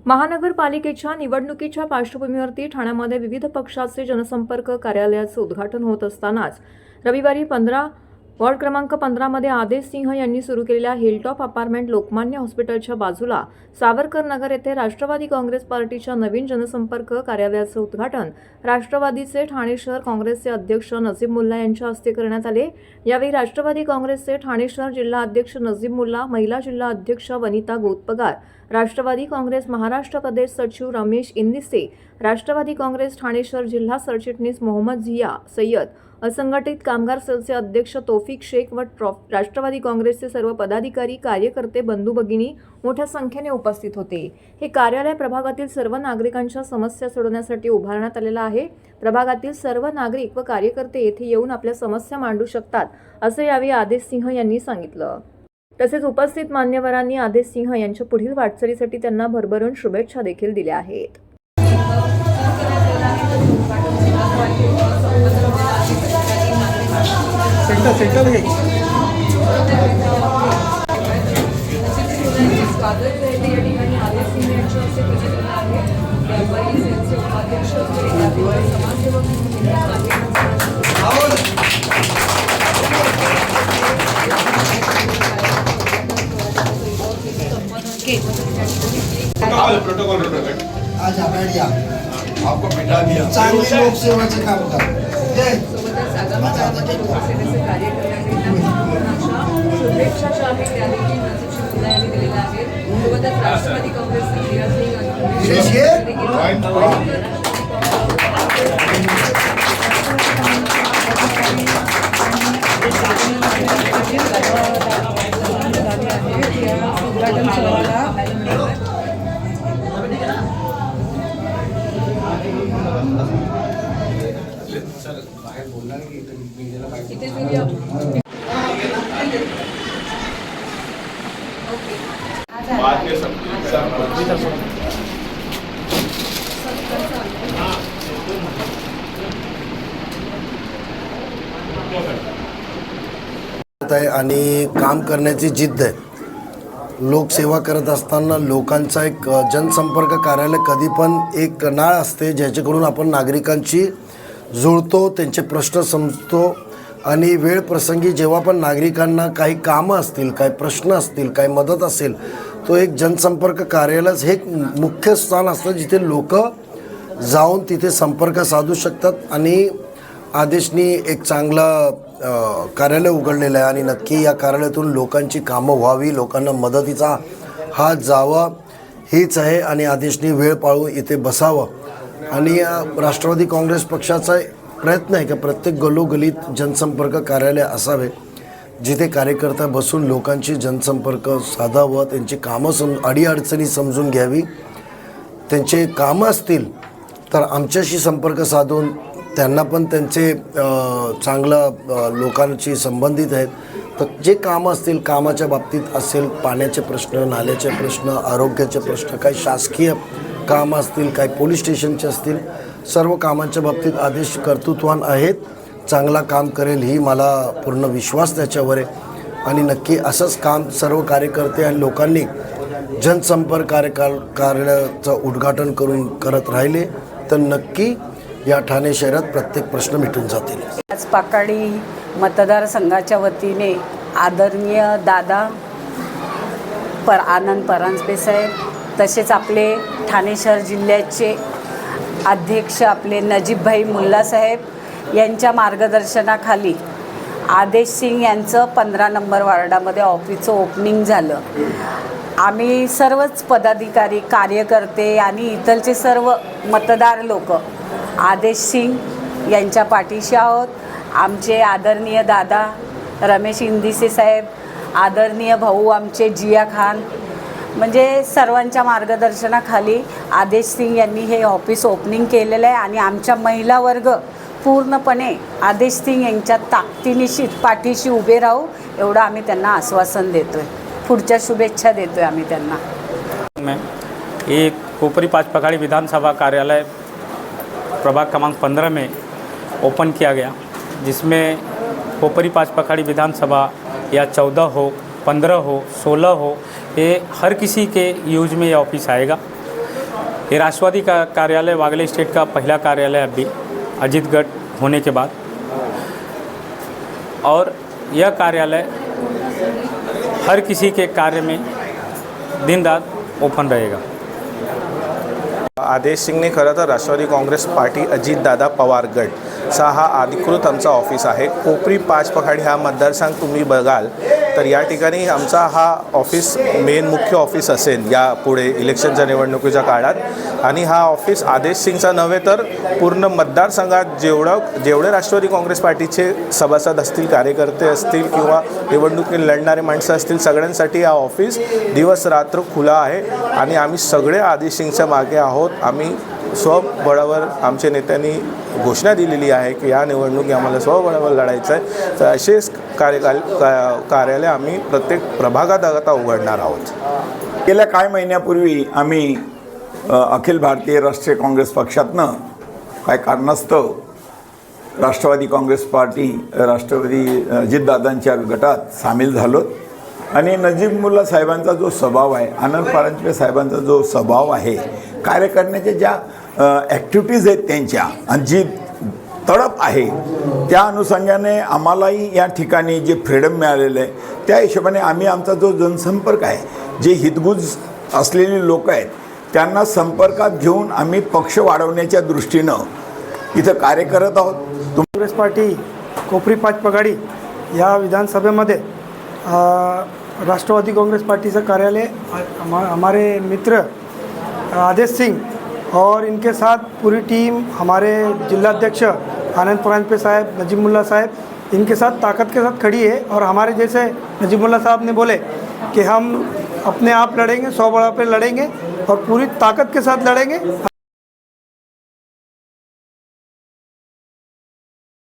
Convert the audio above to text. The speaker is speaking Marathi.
महानगरपालिकेच्या निवडणुकीच्या पार्श्वभूमीवरती ठाण्यामध्ये विविध पक्षाचे जनसंपर्क कार्यालयाचे उद्घाटन होत असतानाच रविवारी वॉर्ड क्रमांक 15 मध्ये आदेश सिंह यांनी सुरू केलेल्या हिलटॉप अपार्टमेंट लोकमान्य हॉस्पिटलच्या बाजूला सावरकर नगर येथे राष्ट्रवादी काँग्रेस पार्टीच्या नवीन जनसंपर्क कार्यालयाचे उद्घाटन राष्ट्रवादीचे ठाणे शहर काँग्रेसचे अध्यक्ष नजीब मुल्ला यांच्या हस्ते करण्यात आले। यावेळी राष्ट्रवादी काँग्रेसचे ठाणे शहर जिल्हा अध्यक्ष नजीब मुल्ला, महिला जिल्हा अध्यक्ष वनिता गोतपगार, राष्ट्रवादी काँग्रेस महाराष्ट्र प्रदेश सचिव रमेश इंदिसे, राष्ट्रवादी काँग्रेस ठाणे शहर जिल्हा सरचिटणीस मोहम्मद झिया सय्यद, असंघटित कामगार सेलचे अध्यक्ष तौफिक शेख व राष्ट्रवादी काँग्रेसचे सर्व पदाधिकारी, कार्यकर्ते, बंधू भगिनी मोठ्या संख्येने उपस्थित होते। हे कार्यालय प्रभागातील सर्व नागरिकांच्या समस्या सोडवण्यासाठी उभारण्यात आलेलं आहे। प्रभागातील सर्व नागरिक व कार्यकर्ते येथे येऊन आपल्या समस्या मांडू शकतात, असे यावेळी आदेश सिंह यांनी सांगितलं। तसेच उपस्थित मान्यवरांनी आदेश सिंह यांच्या पुढील वाटचालीसाठी त्यांना भरभरून शुभेच्छा देखील दिल्या आहेत। आज आपको बिठा दिया चांगली लोकसेवाचे काम करा। शुभेच्छा शाही रॅलीची नजीब मुल्ला यांनी दिलेल्या आहेत। सोबतच राष्ट्रवादी काँग्रेसचे आणि काम करण्याची जिद्द आहे। लोकसेवा करत असताना लोकांचा एक जनसंपर्क कार्यालय कधी पण एक नाळ असते, ज्याच्याकडून आपण नागरिकांची जुळतो, त्यांचे प्रश्न समजतो आणि वेळ प्रसंगी जेव्हा पण नागरिकांना काही कामं असतील, काही प्रश्न असतील, काही मदत असेल, तो एक जनसंपर्क कार्यालयच हे एक मुख्य स्थान असतं जिथे लोक जाऊन तिथे संपर्क साधू शकतात। आणि आदेशनी एक चांगला कार्यालय उघडलेलं आहे आणि नक्की या कार्यालयातून लोकांची कामं व्हावी, लोकांना मदतीचा हात जावा हीच आहे आणि आदेशनी वेळ पाळून इथे बसावं। आणि राष्ट्रवादी काँग्रेस पक्षाचा प्रयत्न आहे की प्रत्येक गलोगलीत जनसंपर्क कार्यालय असावे, जिथे कार्यकर्ता बसून लोकांची जनसंपर्क साधावं, त्यांची कामं अडीअडचणी समजून घ्यावी, त्यांचे कामं असतील तर आमच्याशी संपर्क साधून त्यांना पण त्यांचे चांगलं लोकांशी संबंधित आहेत तर जे कामं असतील, कामाच्या बाबतीत असेल, पाण्याचे प्रश्न, नाल्याचे प्रश्न, आरोग्याचे प्रश्न, काही शासकीय कामं असतील, काही पोलीस स्टेशनचे असतील, सर्व कामांच्या बाबतीत आदेश कर्तृत्वान आहेत, चांगला काम करेल ही मला पूर्ण विश्वास त्याच्यावर आहे। आणि नक्की असंच काम सर्व कार्यकर्ते आणि लोकांनी जनसंपर्क कार्यालयाचं उद्घाटन करून करत राहिले तर नक्की या ठाणे शहरात प्रत्येक प्रश्न मिटून जातील। आज पाकाडी मतदारसंघाच्या वतीने आदरणीय दादा आनंद परांजपे साहेब, तसेच आपले ठाणे शहर जिल्ह्याचे अध्यक्ष आपले नजीबभाई मुल्ला साहेब यांच्या मार्गदर्शनाखाली आदेश सिंग यांचं 15 नंबर वार्डामध्ये ऑफिसचं ओपनिंग झालं। आम्ही सर्वच पदाधिकारी, कार्यकर्ते आणि इथलचे सर्व मतदार लोक आदेश सिंग यांच्या पाठीशी आहोत। आमचे आदरणीय दादा रमेश इंदिसे साहेब, आदरणीय भाऊ आमचे जिया खान, म्हणजे सर्वांच्या मार्गदर्शनाखाली आदेश सिंग यांनी हे ऑफिस ओपनिंग केलेलं आहे आणि आमच्या महिला वर्ग पूर्णपणे आदेश सिंग यांच्या ताकदीनिशी पाठीशी उभे राहू एवढं आम्ही त्यांना आश्वासन देतोय। पुढच्या शुभेच्छा देतोय आम्ही त्यांना। में एक कोपरी पाचपखाड़ी विधानसभा कार्यालय प्रभाग क्रमांक 15 में ओपन किया गया, जिसमें कोपरी पाचपखाड़ी विधानसभा या 14 हो, 15 हो, 16 हो, ये हर किसी के यूज में ये ऑफिस आएगा। ये राष्ट्रवादी का कार्यालय वागले स्टेट का पहला कार्यालय अभी अजीतगढ़ होने के बाद, और यह कार्यालय हर किसी के कार्य में दिन रात ओपन रहेगा। आदेश सिंगने खरं तर राष्ट्रवादी काँग्रेस पार्टी अजितदादा पवार गटचा हा अधिकृत आमचा ऑफिस आहे। कोपरी पाचपखाडी हा मतदारसंघ तुम्ही बघाल तर या ठिकाणी आमचा हा ऑफिस मेन मुख्य ऑफिस असेल या पुढे इलेक्शनच्या निवडणुकीच्या काळात। आणि हा ऑफिस आदेश सिंगचा नव्हे तर पूर्ण मतदारसंघात जेवढे राष्ट्रवादी काँग्रेस पार्टीचे सभासद असतील, कार्यकर्ते असतील किंवा निवडणुकीत लढणारे माणसं असतील, सगळ्यांसाठी हा ऑफिस दिवस रात्र खुला आहे। आणि आम्ही सगळे आदेश सिंगच्या मागे आहोत। आम्ही स्वबळावर आमच्या नेत्यांनी घोषणा दिलेली आहे की या निवडणुकी आम्हाला स्वबळावर लढायचं आहे, तर असेच कार्यालय आम्ही प्रत्येक प्रभागात आता उघडणार आहोत। गेल्या काही महिन्यापूर्वी आम्ही अखिल भारतीय राष्ट्रीय काँग्रेस पक्षातनं काय कारणास्तव राष्ट्रवादी काँग्रेस पार्टी राष्ट्रवादी अजितदादांच्या गटात सामील झालो। आणि नजीब मुल्ला साहेबांचा जो स्वभाव आहे, आनंद परांजपे साहेबांचा जो स्वभाव आहे, कार्य करण्याच्या ज्या ॲक्टिव्हिटीज आहेत त्यांच्या आणि जी तडप आहे, त्या अनुषंगाने आम्हालाही या ठिकाणी जे फ्रीडम मिळालेलं आहे त्या हिशोबाने आम्ही आमचा जो जनसंपर्क आहे, जे हितगुज असलेली लोक आहेत त्यांना संपर्कात घेऊन आम्ही पक्ष वाढवण्याच्या दृष्टीनं इथं कार्य करत आहोत। काँग्रेस पार्टी कोपरी पाचपखाडी या विधानसभेमध्ये राष्ट्रवादी कांग्रेस पार्टी का कार्यालय हमारे मित्र आदेश सिंह और इनके साथ पूरी टीम, हमारे जिलाध्यक्ष आनंद परांजपे साहब, नजीब मुल्ला साहब, इनके साथ ताकत के साथ खड़ी है। और हमारे जैसे नजीब मुल्ला साहब ने बोले कि हम अपने आप लड़ेंगे, 100 बड़ा पे लड़ेंगे और पूरी ताकत के साथ लड़ेंगे।